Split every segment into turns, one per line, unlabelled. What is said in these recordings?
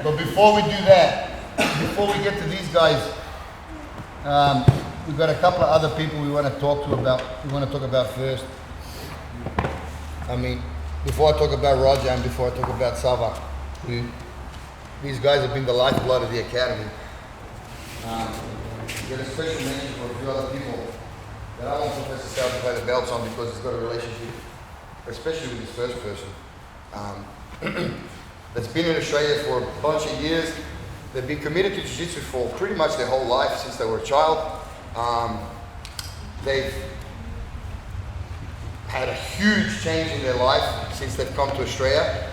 But before we do that, before we get to these guys, we've got a couple of other people we want to talk about first. I mean, before I talk about Roger and before I talk about Savvas, these guys have been the lifeblood of the academy. We've got a special mention for a few other people that I want Professor Sauer to play the belts on because he's got a relationship, especially with this first person, that's been in Australia for a bunch of years. They've been committed to Jiu-Jitsu for pretty much their whole life since they were a child. They've had a huge change in their life since they've come to Australia,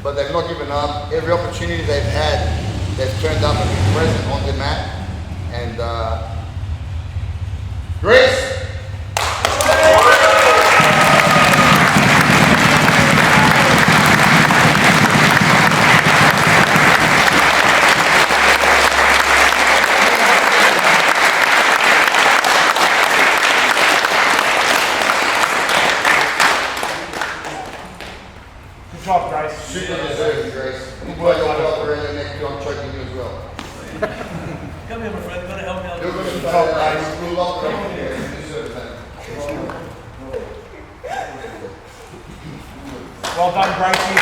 but they've not given up. Every opportunity they've had, they've turned up and been present on the mat. And Grace.
Good job, Grace.
Super deserved, Grace. Good work on around your neck too. I'm choking you as well.
Come here, my friend. You've got to help me out.
You're going to start guys. We'll lock them in here. You deserve that.
Well done, Gracie.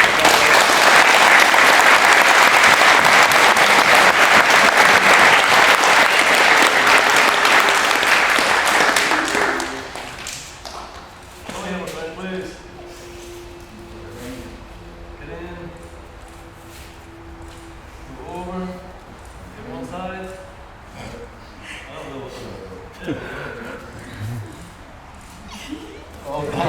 Come here, my friend, please. Get in. Go over. Get one side. I don't know what's going on. Oh, God.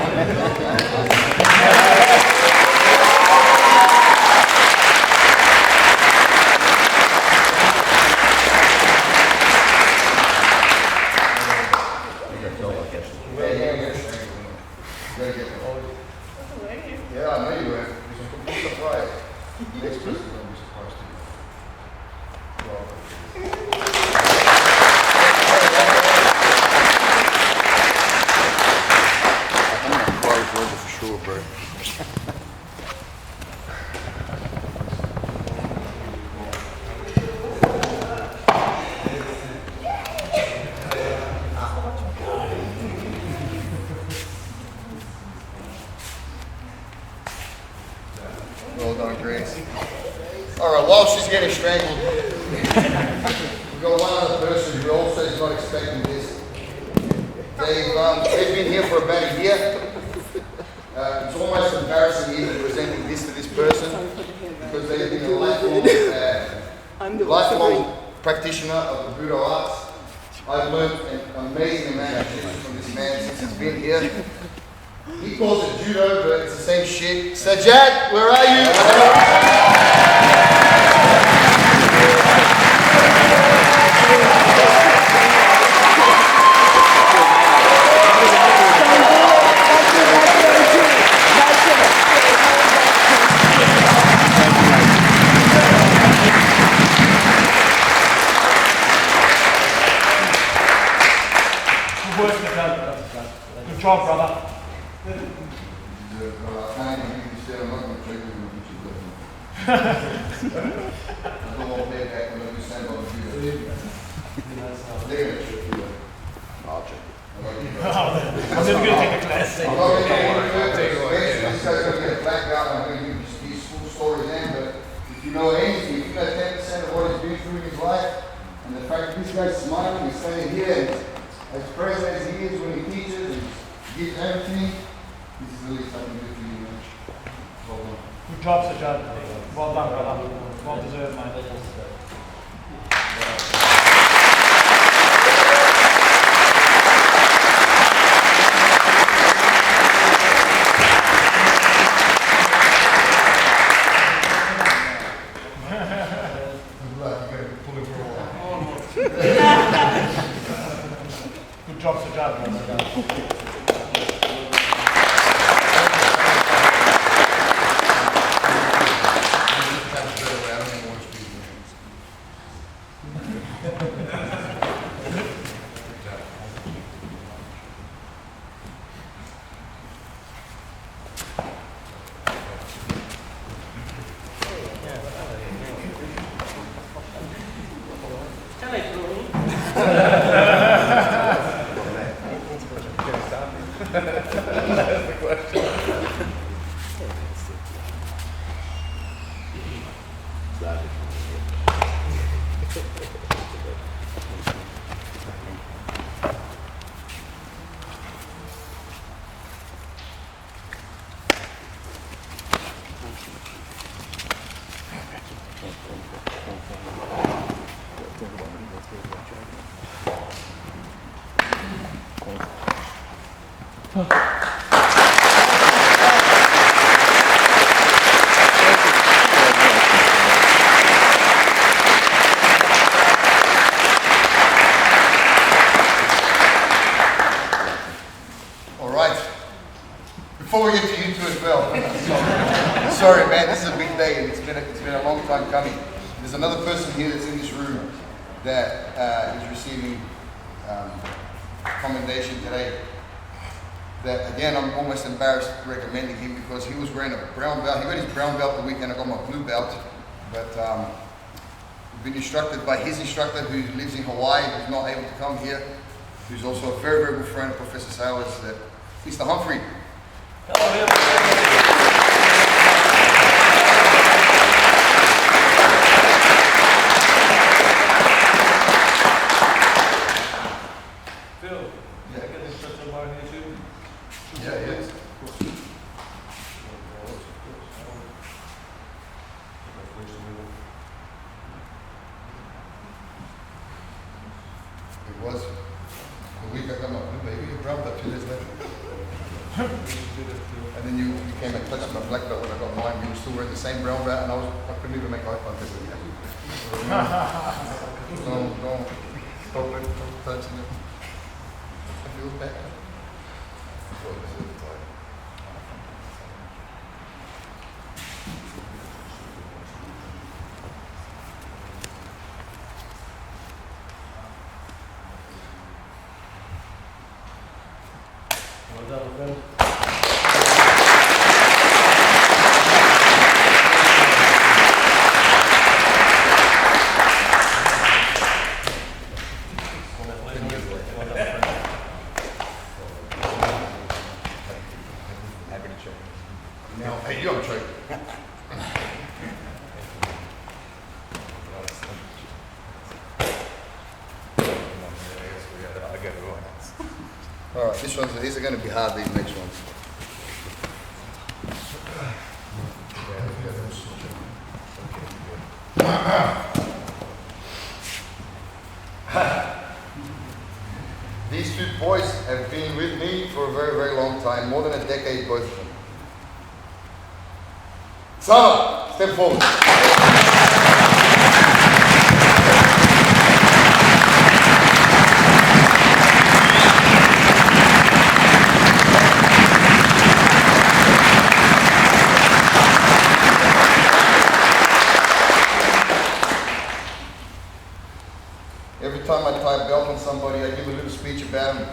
Yeah, I know you were. It's a complete surprise. Next person will be surprised too. I'm gonna cry for Roger for sure, bro. Well done, Grace. All right, while she's getting strangled, we've got one other person who also is not expecting this. They've been here for about a year. It's almost embarrassing even presenting this to this person because they've been a lifelong practitioner of the Budo arts. I've learned an amazing amount of shit from this man since he's been here. He calls it judo, but it's the same shit. Sajjad, where are you?
Good work, Sajjad. Good job, brother.
I'm not going to check with you. I don't want to play back when you stand on the judo. They're going to check you. I'll check it.
I'm never going to take a class.
I'm not going to this guy's going to get a black belt. I'm going to give you these full stories in, but if you know anything, if you know 10% of what he's been through in his life, and the fact that this guy's smiling, he's standing here, and as present as he is when he teaches and gives everything, this is really something good for you, man. Well done.
Good job, Sajjad. Well done, brother. Well deserved, mate.
Good luck, you gotta pull it for a while.
Good job, Sajjad.
That's the question.
All right. Before we get to you two as well, sorry man, this is a big day and it's been a long time coming. There's another person here that's in this room that is receiving commendation today. That again, I'm almost embarrassed recommending him because he was wearing a brown belt. He got his brown belt the weekend I got my blue belt, but we've been instructed by his instructor who lives in Hawaii, who's not able to come here, who's also a very, very good friend of Professor Savvas, that Mr. Humphrey.
Phil, I get this stuff on YouTube?
Yeah, he is. It was the week I got my blue baby, you dropped that 2 days later. And then you came and touched my black belt when I got mine. You were still wearing the same brown belt, and I couldn't even make eye contact with you. Don't stop it, don't touching it. I feel bad.
Well done, Phil.
Now, hey, you have a trade. All right, these are going to be hard, these next ones. These two boys have been with me for a very, very long time, more than a decade, both of them. Savvas, step forward. Every time I tie a belt on somebody, I give a little speech about them.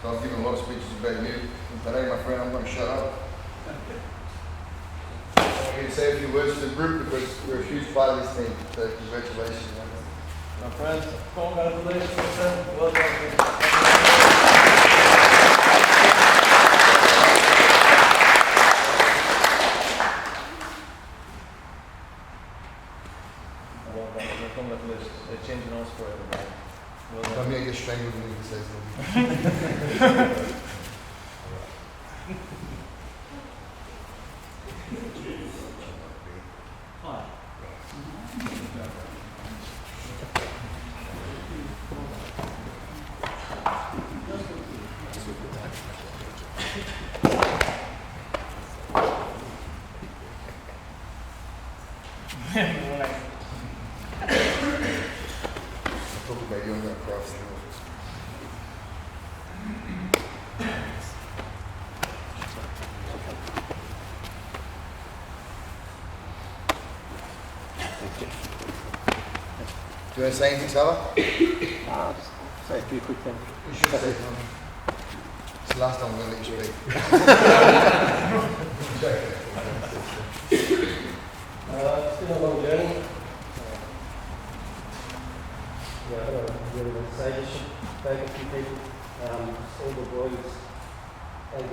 So I've given a lot of speeches about you. And today, my friend, I'm going to shut up. I'm going to say a few words to the group because you're a huge part of this team. So congratulations.
My friends, congratulations, my friend. Well done. Congratulations. They're changing us for everybody. Well done.
Come here, get strangled when you say something. Maybe I'm going to cross the Do you want to say anything, Savvas?
Just say a few quick things.
You should say something. It's the last time I'm going to let you speak.
It's been a long journey. I really want to say just thank a few people, all the boys and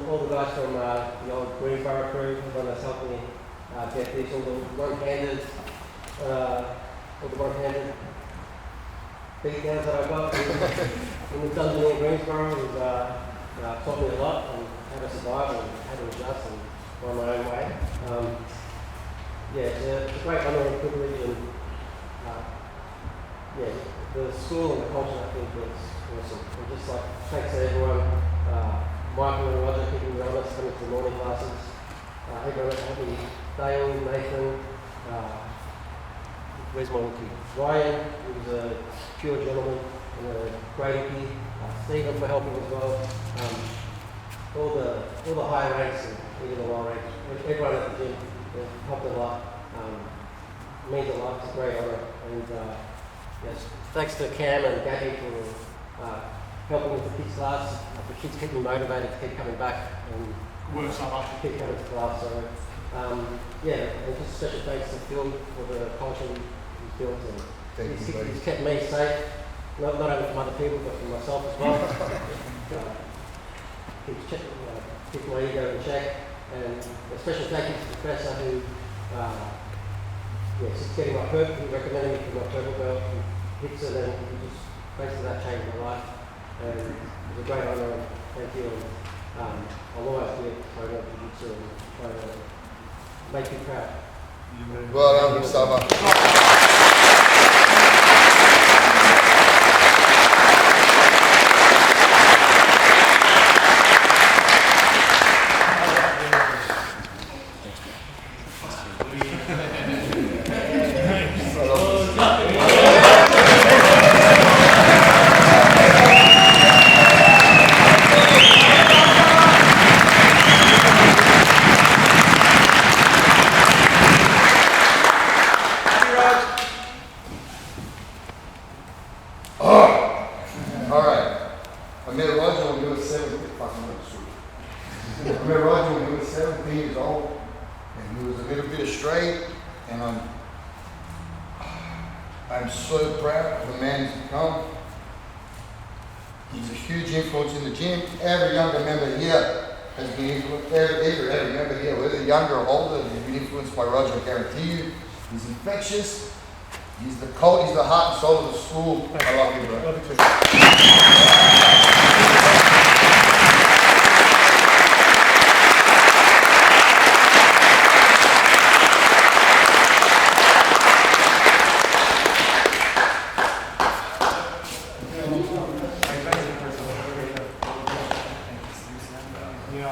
all the guys from the old Greensboro crew, everyone that's helped me get this, all the one-handed beatdowns that I got in the dungeon in Greensboro has taught me a lot on how to survive and how to adjust and find my own way. Yeah, it's a great honour and privilege, and yeah, the school and the culture, I think, is awesome. And just like, thanks to everyone, Michael and Roger keeping me honest, coming to the morning classes, everyone at Happy Dale, Nathan, where's my monkey? Ryan, who's a pure gentleman, and Gracie, Stephen for helping as well. All the high ranks and even the low ranks, everyone at the gym helped a lot. Means a lot. It's a great honour, and yes, thanks to Cam and Gabby for helping with the kids class. The kids keep me motivated to keep coming back and
Work so much.
keep coming to class. So yeah, and just special thanks to Phil for the culture he's built, and he's kept me safe, not only from other people but from myself as well. Keeps my ego in check, and a special thank you to the professor who since getting my purple, he recommended me for my purple belt, and hits it, and he just basically that changed my life, and it was a great honour, and thank you, and I'll always be proud of Jiu-Jitsu and try to make you proud.
Well done, Savvas. I'm so proud of the man he's become. He's a huge influence in the gym. Every younger member here has been influenced. Every member here, whether younger or older, has been influenced by Roger. I guarantee you. He's infectious. He's the heart and soul of the school. I love you, bro.
Love you too.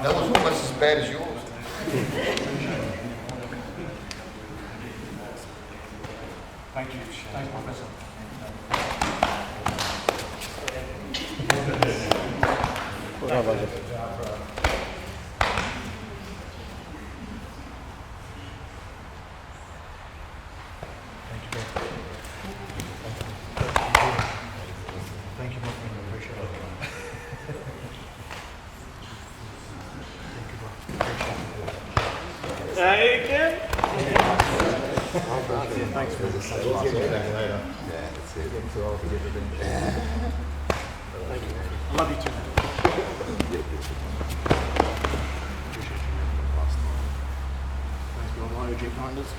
That was almost as bad as yours.
Thank you. Thanks, Professor. Thank you, my friend. I appreciate it. Thanks for this. Later. Yeah, that's it. Thank you. I love you too. Thanks for all my OG partners.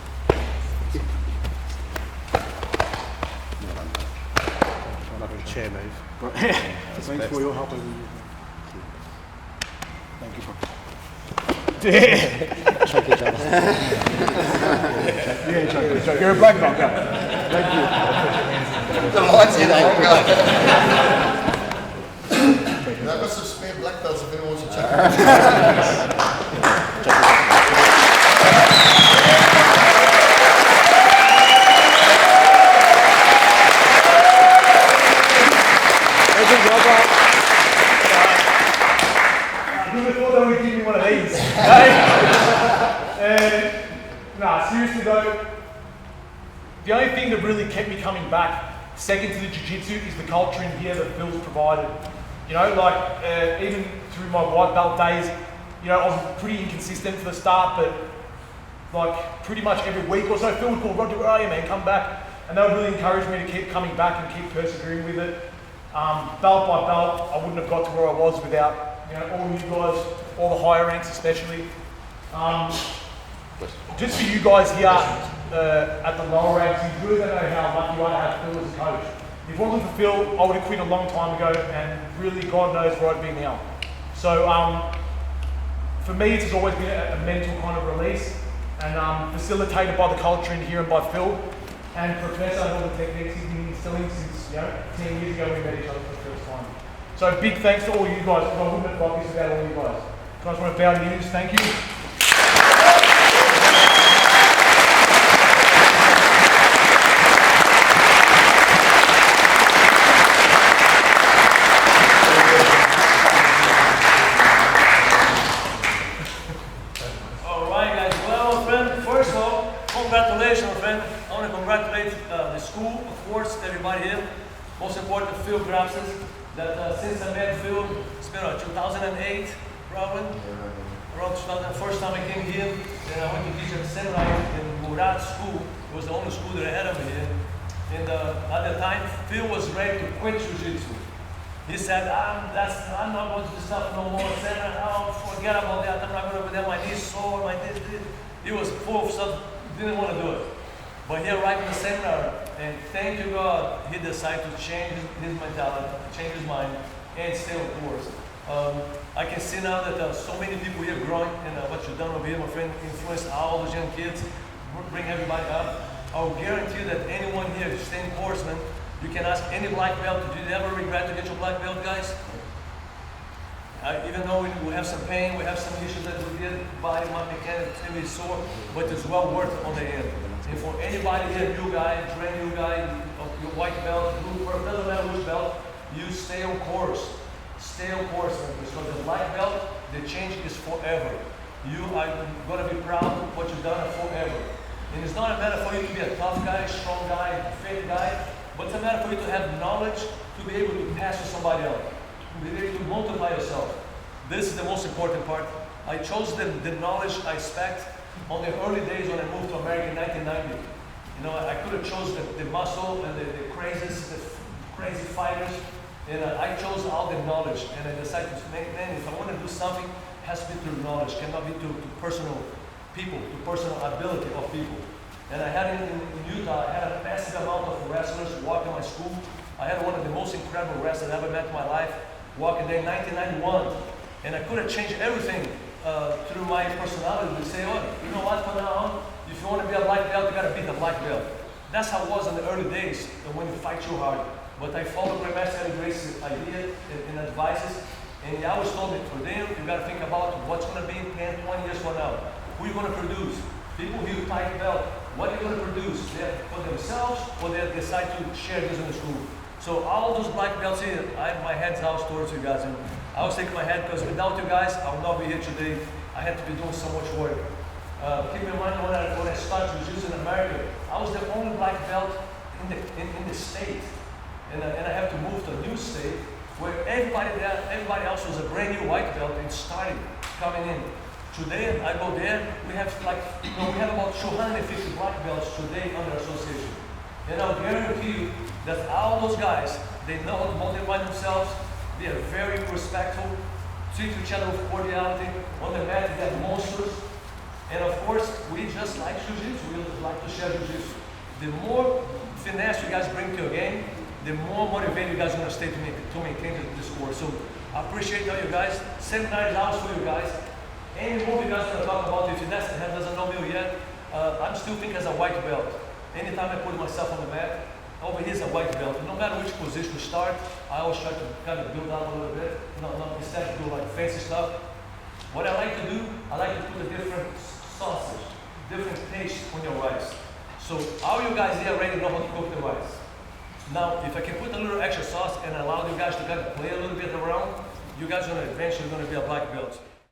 Chair move. Thanks for your help. Thank you.
Choke each other.
Yeah, choke. You're a black belt. Thank you.
The lights in there. I've got some spare black belts if anyone wants to check out.
Seriously though, the only thing that really kept me coming back, second to the jiu-jitsu, is the culture in here that Phil's provided. You know, like even through my white belt days, you know, I was pretty inconsistent for the start, but like pretty much every week or so, Phil would call, Roger, where are you, man? Come back. And that would really encourage me to keep coming back and keep persevering with it. Belt by belt, I wouldn't have got to where I was without you know, all you guys, all the higher ranks especially. Just for you guys here at the lower ranks, you really don't know how lucky you are to have Phil as a coach. If it wasn't for Phil, I would have quit a long time ago, and really God knows where I'd be now. So for me, it's always been a mental kind of release, and facilitated by the culture in here and by Phil, and Professor and all the techniques he's been instilling since 10 years ago we met each other for the first time. So big thanks to all you guys, because I wouldn't have got this without all you guys. So I just want to bow to you, thank you.
Congratulations, friend. I want to congratulate the school, of course, everybody here. Most important, Phil Grayce, that since I met Phil, it's been 2008, probably. Around 2000, first time I came here, and I went to teach at a seminar in Murat school. It was the only school that I had over here. And at the time, Phil was ready to quit Jiu-Jitsu. He said, I'm not going to do stuff no more. Said, oh, forget about that. I'm not going to do that. My knees sore, my this. He was full of stuff. Didn't want to do it. But here right in the seminar, and thank you God, he decided to change his mentality, change his mind, and stay on course. I can see now that so many people here growing, and what you've done over here, my friend, influenced all those young kids, bring everybody up. I'll guarantee that anyone here, stay in course, man, you can ask any black belt, did you ever regret to get your black belt, guys? Even though we have some pain, we have some issues that we did, body, my mechanics, it's going to be sore, but it's well worth it on the end. And for anybody here, new guy, brand new guy, your white belt, blue, or doesn't matter which belt, you stay on course. Stay on course, because the black belt, the change is forever. You are going to be proud of what you've done forever. And it's not a matter for you to be a tough guy, strong guy, fit guy, but it's a matter for you to have knowledge to be able to pass to somebody else. Be able to multiply yourself. This is the most important part. I chose the knowledge I expect on the early days when I moved to America in 1990. You know, I could have chose the muscle and the crazy fighters, and I chose all the knowledge, and I decided to make, man, if I want to do something, it has to be through knowledge, cannot be through personal people, to personal ability of people. And I had in Utah, I had a massive amount of wrestlers walking my school. I had one of the most incredible wrestlers I ever met in my life, walking there in 1991, and I could have changed everything through my personality to say, oh, you know what, from now on, if you want to be a black belt, you got to beat a black belt. That's how it was in the early days when you fight too hard. But I followed Grayce and Grace's idea and advices, and he always told me, for them, you got to think about what's going to be in 10, 20 years from now. Who are you going to produce? People who tight belt, what are you going to produce? They for themselves, or they decide to share this in the school? So all those black belts here, I have my hands out towards you guys. And I always take my head, because without you guys, I will not be here today. I had to be doing so much work. Keep in mind, when I started Jiu-Jitsu in America, I was the only black belt in the state. And I have to move to a new state where everybody else was a brand new white belt and started coming in. Today, I go there, we have we have about 250 black belts today under association. And I'll guarantee you that all those guys, they know how to motivate themselves, they are very respectful, treat each other with cordiality, on the mat they are monsters. And of course, we just like Jiu-Jitsu, we just like to share Jiu-Jitsu. The more finesse you guys bring to your game, the more motivated you guys are going to stay to maintain this sport. So I appreciate all you guys. Seminar is ours for you guys. Any move you guys are going to talk about, if you doesn't know me yet, I'm still thinking as a white belt. Anytime I put myself on the mat, over here is a white belt. No matter which position you start, I always try to kind of build up a little bit. Not instead of do like fancy stuff. What I like to do, I like to put a different sausage, different taste on your rice. So all you guys here already know how to cook the rice. Now, if I can put a little extra sauce and allow you guys to kind of play a little bit around, you guys are eventually going to be a black belt.